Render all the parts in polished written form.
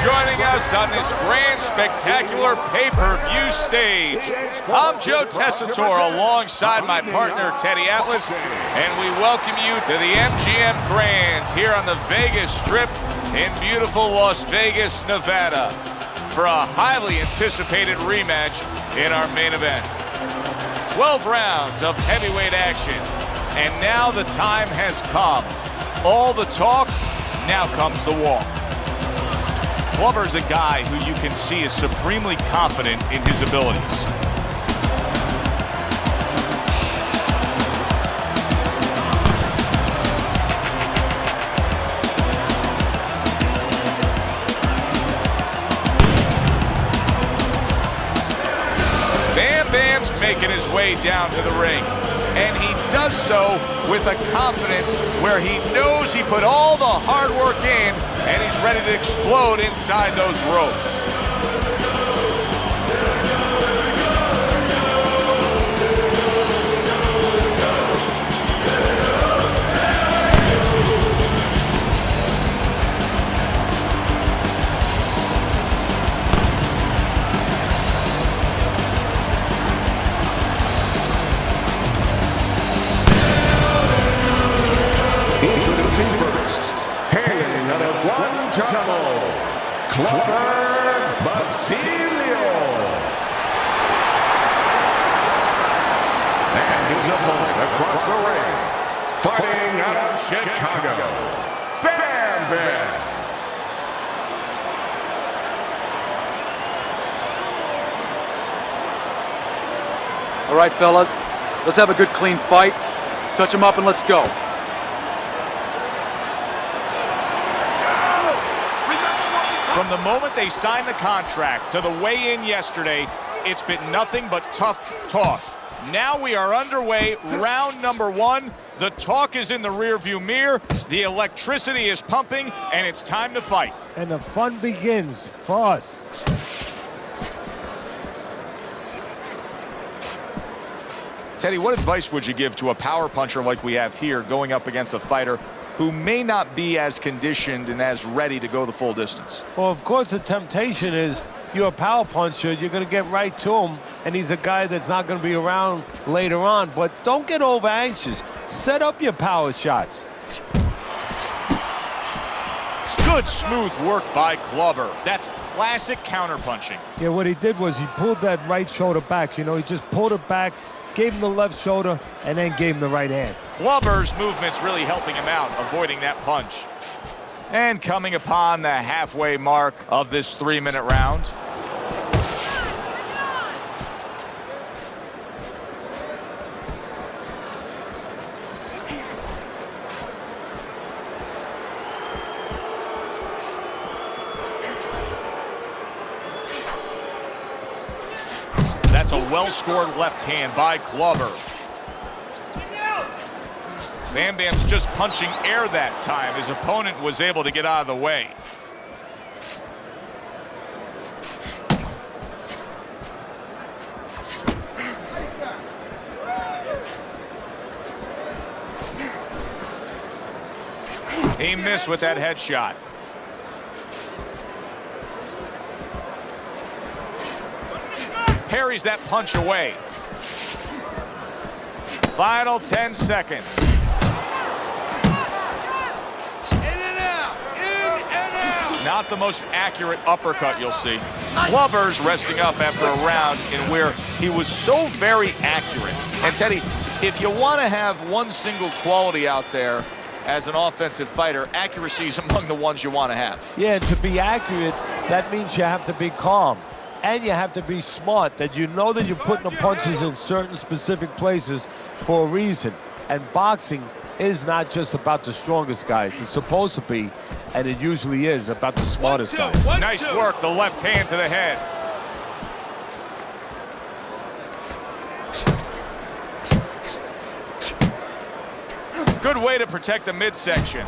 joining us on this grand, spectacular pay-per-view stage. I'm Joe Tessitore alongside my partner, Teddy Atlas, and we welcome you to the MGM Grand here on the Vegas Strip in beautiful Las Vegas, Nevada, for a highly anticipated rematch in our main event. 12 rounds of heavyweight action, and now the time has come. All the talk, now comes the walk. Glover's a guy who you can see is supremely confident in his abilities. Bam's making his way down to the ring, and he does so with a confidence where he knows he put all the hard work in and he's ready to explode inside those ropes. Introducing first, hailing out of Guantanamo, Glover Basilio. And his opponent across the ring, fighting out of Chicago, Bam. All right, fellas, let's have a good, clean fight. Touch him up and let's go. From the moment they signed the contract to the weigh-in yesterday, it's been nothing but tough talk. Now we are underway, round number one. The talk is in the rearview mirror, the electricity is pumping, and it's time to fight. And the fun begins for us. Teddy, what advice would you give to a power puncher like we have here going up against a fighter who may not be as conditioned and as ready to go the full distance? Well, of course, the temptation is you're a power puncher, you're going to get right to him, and he's a guy that's not going to be around later on. But don't get over anxious. Set up your power shots. Good, smooth work by Glover. That's classic counterpunching. Yeah, what he did was he pulled that right shoulder back. You know, he just pulled it back, gave him the left shoulder, and then gave him the right hand. Glover's movement's really helping him out, avoiding that punch. And coming upon the halfway mark of this 3-minute round. That's a well-scored left hand by Glover. Bam's just punching air that time. His opponent was able to get out of the way. He missed with that headshot. Parries that punch away. Final 10 seconds. Not the most accurate uppercut you'll see. Glover's resting up after a round in where he was so very accurate. And Teddy, if you want to have one single quality out there as an offensive fighter, accuracy is among the ones you want to have. Yeah, to be accurate, that means you have to be calm. And you have to be smart, that you know that you're putting the punches in certain specific places for a reason. And boxing is not just about the strongest guys. It's supposed to be, and it usually is, about the smartest guys. Nice work, the left hand to the head. Good way to protect the midsection.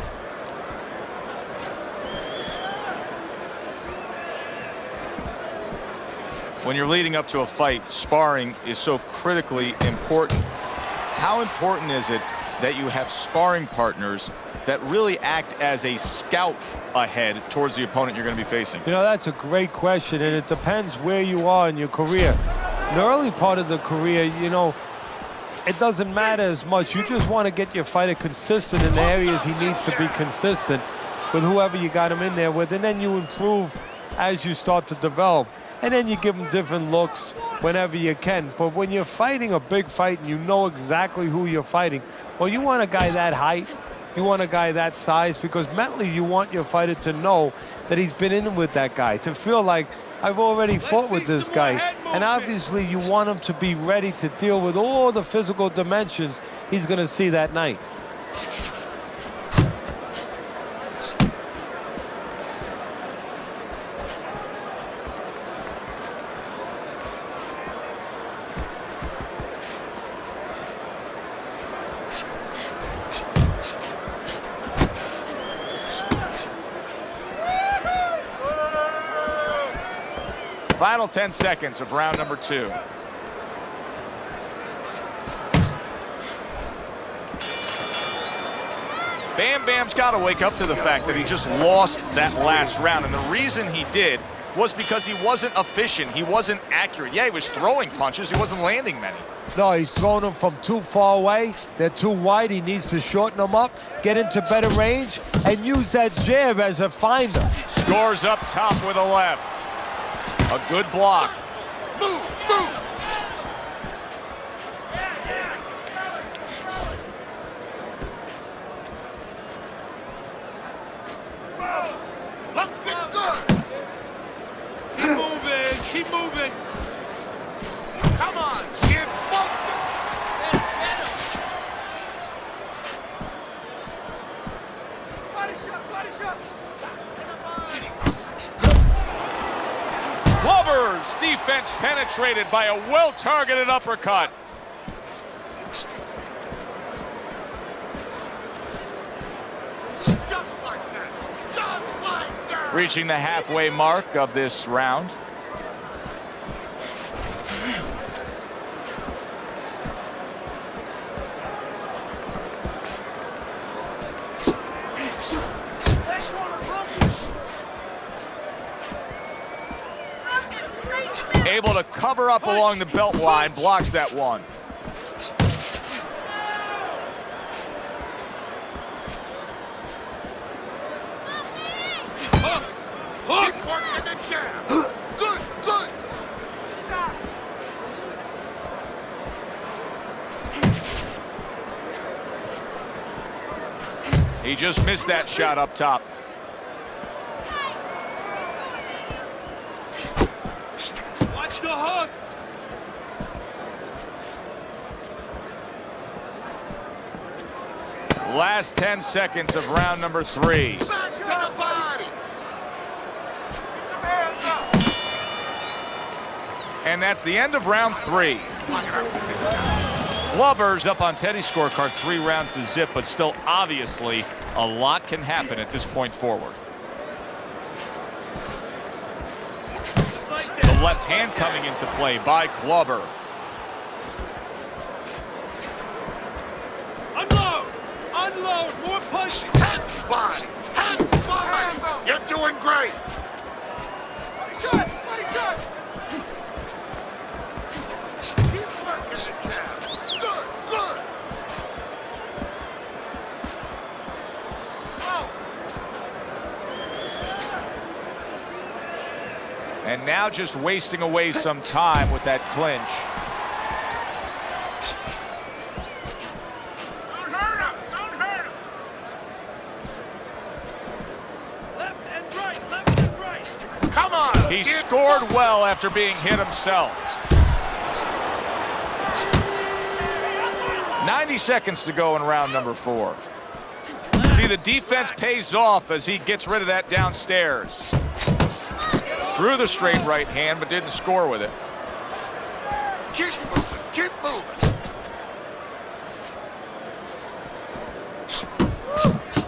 When you're leading up to a fight, sparring is so critically important. How important is it that you have sparring partners that really act as a scout ahead towards the opponent you're going to be facing? You know, that's a great question, and it depends where you are in your career. In the early part of the career, you know, it doesn't matter as much. You just want to get your fighter consistent in the areas he needs to be consistent with whoever you got him in there with, and then you improve as you start to develop. And then you give him different looks whenever you can. But when you're fighting a big fight and you know exactly who you're fighting, well, you want a guy that height, you want a guy that size, because mentally you want your fighter to know that he's been in with that guy, to feel like, I've already fought with this guy. And obviously you want him to be ready to deal with all the physical dimensions he's going to see that night. Final 10 seconds of round number 2. Bam Bam's got to wake up to the fact that he just lost that last round. And the reason he did was because he wasn't efficient. He wasn't accurate. Yeah, he was throwing punches. He wasn't landing many. No, he's throwing them from too far away. They're too wide. He needs to shorten them up, get into better range, and use that jab as a finder. Scores up top with a left. A good block. Move, move. Looking good. Keep moving, keep moving. Come on, kid. Body shot, body shot. Glover's defense penetrated by a well-targeted uppercut. Just like that. Just like that. Reaching the halfway mark of this round. Able to cover up along the belt line, blocks that one. Keep working the jab. Good, good. He just missed that shot up top. Watch the hook. Last 10 seconds of round number 3. Back to the body. And that's the end of round 3. Glover's up on Teddy's scorecard 3 rounds to zip, but still obviously a lot can happen at this point forward. The left hand coming into play by Glover. Unload, unload, more punches. Hand body. Hand body. You're doing great. Body shot, body shot. Keep working the jab. Good, good. And now just wasting away some time with that clinch. Don't hurt him. Don't hurt him. Left and right, left and right. Come on. He kid. scored well after being hit himself. 90 seconds to go in round number 4. See, the defense pays off as he gets rid of that downstairs. Threw the straight right hand, but didn't score with it. Keep moving. Keep moving.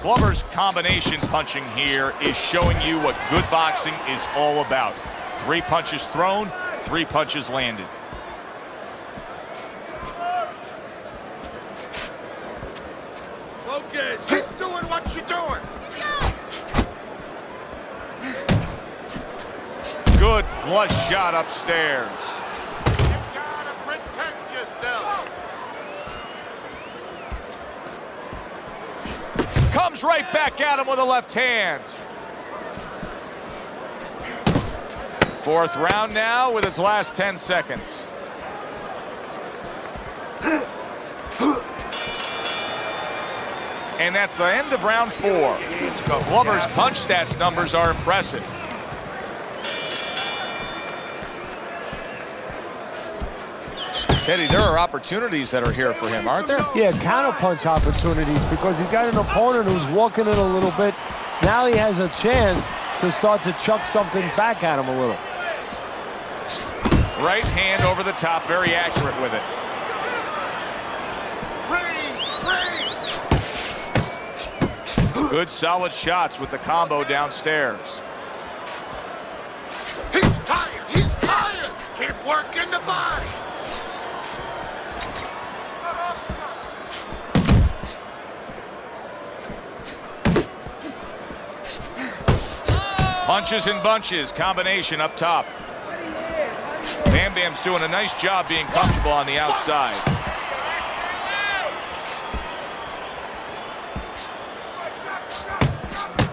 Glover's combination punching here is showing you what good boxing is all about. 3 punches thrown, 3 punches landed. Focus. Keep doing what you're doing. Good flush shot upstairs. You gotta protect yourself. Comes right back at him with a left hand. Fourth round now with its last 10 seconds. And that's the end of round 4. Glover's punch stats numbers are impressive. Teddy, there are opportunities that are here for him, aren't there? Yeah, counterpunch opportunities because he's got an opponent who's walking it a little bit. Now he has a chance to start to chuck something back at him a little. Right hand over the top, very accurate with it. Good solid shots with the combo downstairs. He's tired. He's tired. Keep working the body. Punches and bunches, combination up top. Bam Bam's doing a nice job being comfortable on the outside.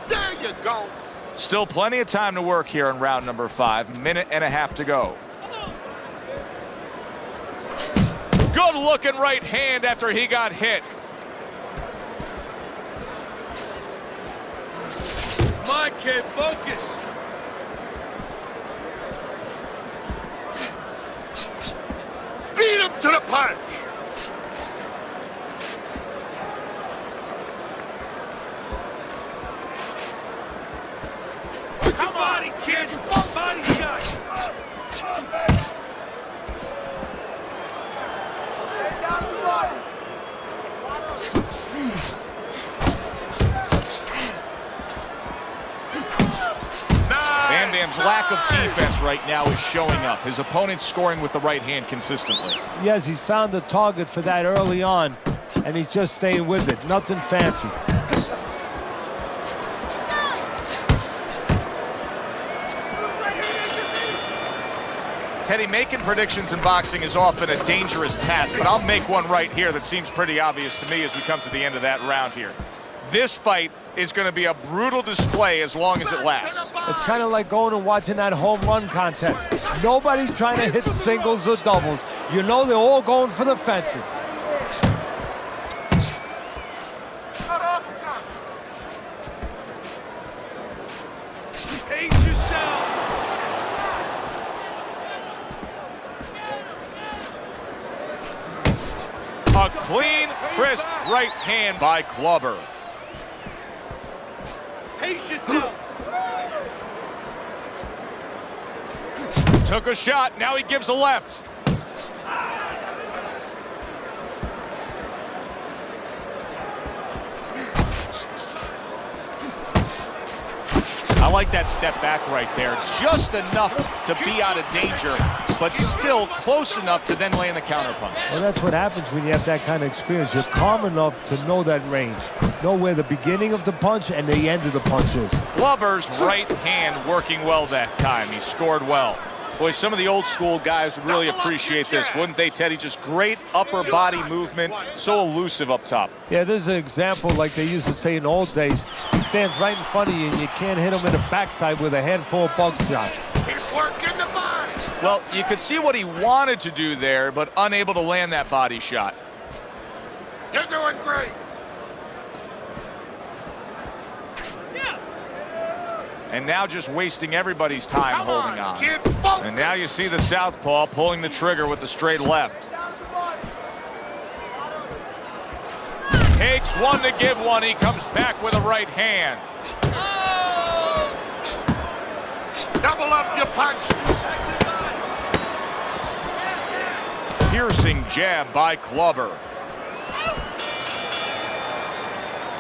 There you go. Still plenty of time to work here in round number 5. Minute and a half to go. Good looking right hand after he got hit. Come on, kid, focus. Beat him to the punch. Come body, kid. Body shot. Bam Bam's lack of defense right now is showing up. His opponent's scoring with the right hand consistently. Yes, he's found a target for that early on, and he's just staying with it. Nothing fancy. Teddy, making predictions in boxing is often a dangerous task, but I'll make one right here that seems pretty obvious to me as we come to the end of that round here. This fight is going to be a brutal display as long as it lasts. It's kind of like going and watching that home run contest. Nobody's trying to hit singles or doubles. You know they're all going for the fences. Pace yourself. A clean, crisp right hand by Glover. Pace yourself. Took a shot, now he gives a left. I like that step back right there. Just enough to be out of danger, but still close enough to then land the counterpunch. Well, that's what happens when you have that kind of experience. You're calm enough to know that range. Know where the beginning of the punch and the end of the punch is. Glover's right hand working well that time. He scored well. Boy, some of the old school guys would really appreciate this, wouldn't they, Teddy? Just great upper body movement, so elusive up top. Yeah, this is an example like they used to say in the old days. He stands right in front of you and you can't hit him in the backside with a handful of buckshot. He's working the body. Well, you could see what he wanted to do there, but unable to land that body shot. You're doing great. And now just wasting everybody's time Come holding on, on. kid, focus. And now you see the southpaw pulling the trigger with the straight left. Takes one to give one. He comes back with a right hand. Double up your punch. Piercing jab by Glover.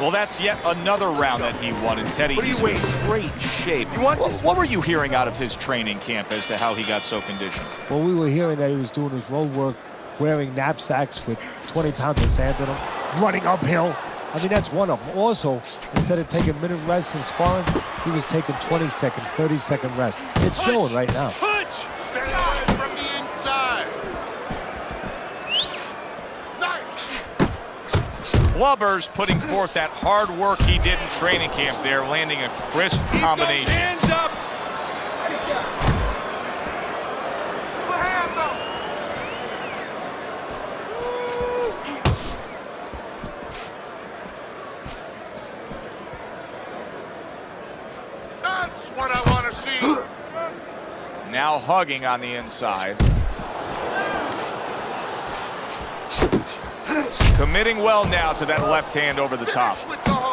Well, that's yet another round that he won, and Teddy, he's in great shape. What were you hearing out of his training camp as to how he got so conditioned? Well, we were hearing that he was doing his road work, wearing knapsacks with 20 pounds of sand in them, running uphill. I mean, that's one of them. Also, instead of taking minute rest and sparring, he was taking 20-second, 30-second rest. It's showing right now. Punch! From the inside. Nice. Clubbers putting forth that hard work he did in training camp there, landing a crisp combination. Hands up! That's what I want to see. Now hugging on the inside. Committing well now to that left hand over the top.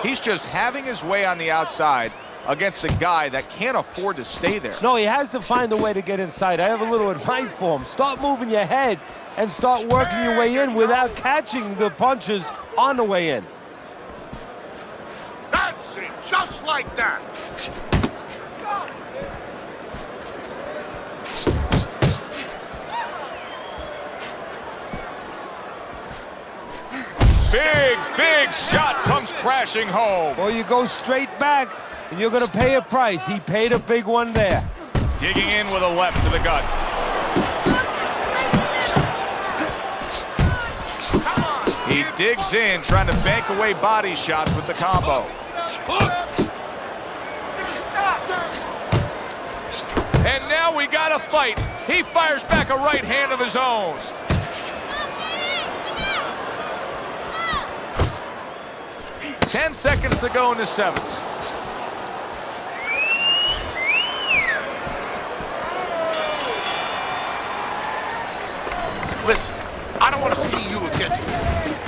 He's just having his way on the outside against a guy that can't afford to stay there. No, he has to find a way to get inside. I have a little advice for him. Start moving your head and start working your way in without catching the punches on the way in. That's it, just like that. Big shot comes crashing home. Or you go straight back, and you're going to pay a price. He paid a big one there. Digging in with a left to the gut. He digs in, trying to bank away body shots with the combo. And now we got a fight. He fires back a right hand of his own. Ten seconds to go in the seventh. Listen, I don't want to see you again.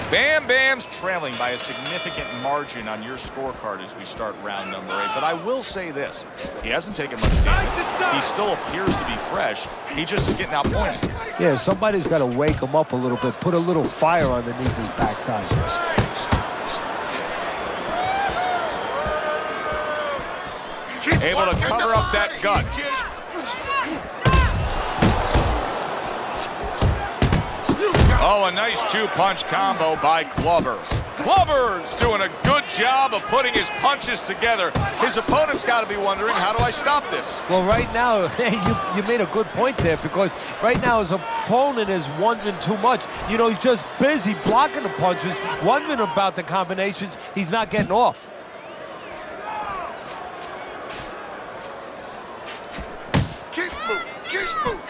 Bam Bam's trailing by a significant margin on your scorecard as we start round number 8. But I will say this, he hasn't taken much damage. He still appears to be fresh. He just is getting outpointed. Yeah, somebody's got to wake him up a little bit, put a little fire underneath his backside. Able to cover up that gut. Oh, a nice two-punch combo by Clubber. Clubber's doing a good job of putting his punches together. His opponent's got to be wondering, how do I stop this? Well, right now, you made a good point there, because right now his opponent is wondering too much. You know, he's just busy blocking the punches, wondering about the combinations. He's not getting off. Keep moving, keep moving.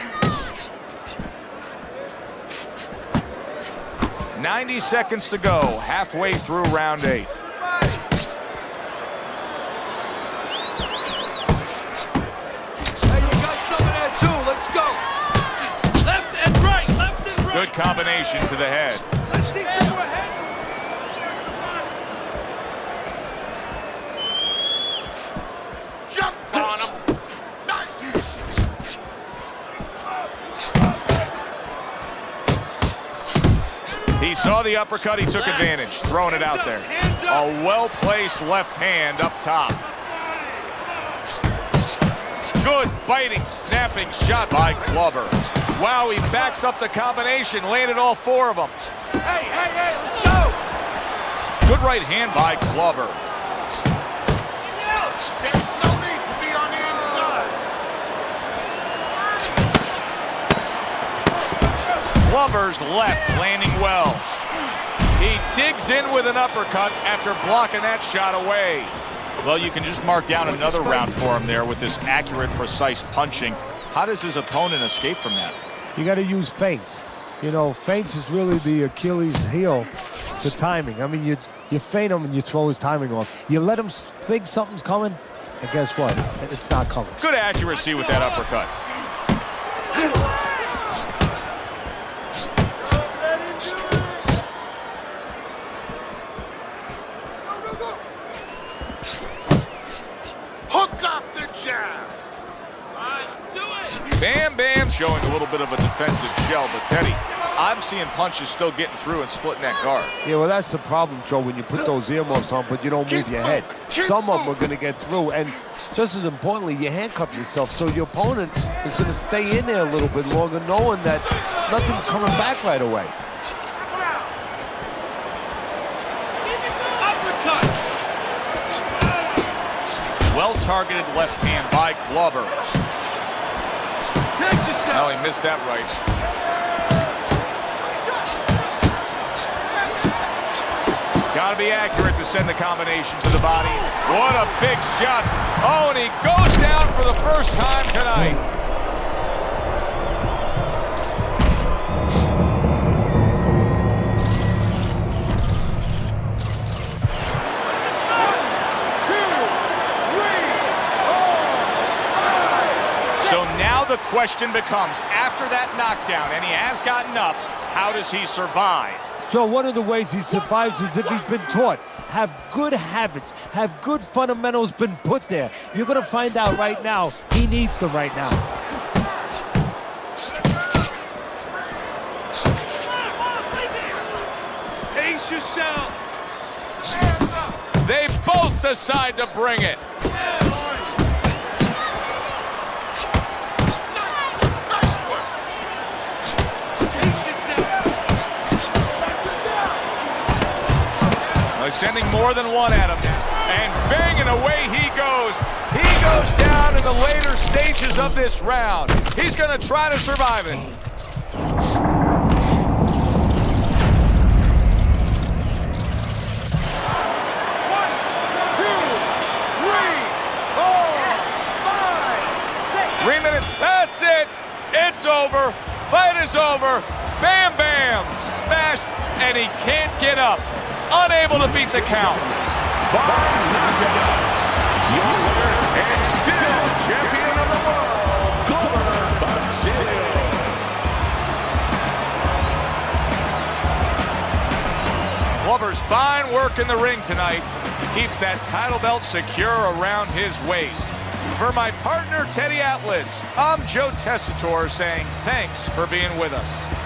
90 seconds to go, halfway through round 8. Hey, you got some of that too. Let's go. Left and right, left and right. Good combination to the head. Let's see where we're heading. Jump on him. Nice. He saw the uppercut, he took advantage, throwing it out there. A well-placed left hand up top. Good biting, snapping shot by Clubber. Wow, he backs up the combination, landed all 4 of them. Hey, let's go. Good right hand by Clubber. There's no need to be on the inside. Clubber's left landing well. He digs in with an uppercut after blocking that shot away. Well, you can just mark down another round for him there with this accurate, precise punching. How does his opponent escape from that? You got to use feints. You know, feints is really the Achilles heel to timing. I mean, you feint him and you throw his timing off. You let him think something's coming, and guess what? It's not coming. Good accuracy with that uppercut. Hook off the jab. Bam Bam showing a little bit of a defensive shell, but Teddy, I'm seeing punches still getting through and splitting that guard. Yeah, well, that's the problem, Joe, when you put those earmuffs on, but you don't move your head. Some of them are going to get through, and just as importantly, you handcuff yourself, so your opponent is going to stay in there a little bit longer, knowing that nothing's coming back right away. targeted left hand by Glover. Takes yourself. Oh, he missed that right. Got to be accurate to send the combination to the body. What a big shot. Oh, and he goes down for the first time tonight. So now the question becomes, after that knockdown, and he has gotten up, how does he survive? So one of the ways he survives is if he's been taught. Have good habits, have good fundamentals been put there. You're gonna find out right now, he needs them right now. Pace yourself. They both decide to bring it. Sending more than one at him. And bang, and away he goes. He goes down in the later stages of this round. He's going to try to survive it. 1, 2, 3, 4, 5, 6. 3 minutes. That's it. It's over. Fight is over. Bam, bam. Smashed, and he can't get up. Unable to beat the count. By knockout, your winner and still champion of the world, Glover. Glover's fine work in the ring tonight. Keeps that title belt secure around his waist. For my partner, Teddy Atlas, I'm Joe Tessitore saying thanks for being with us.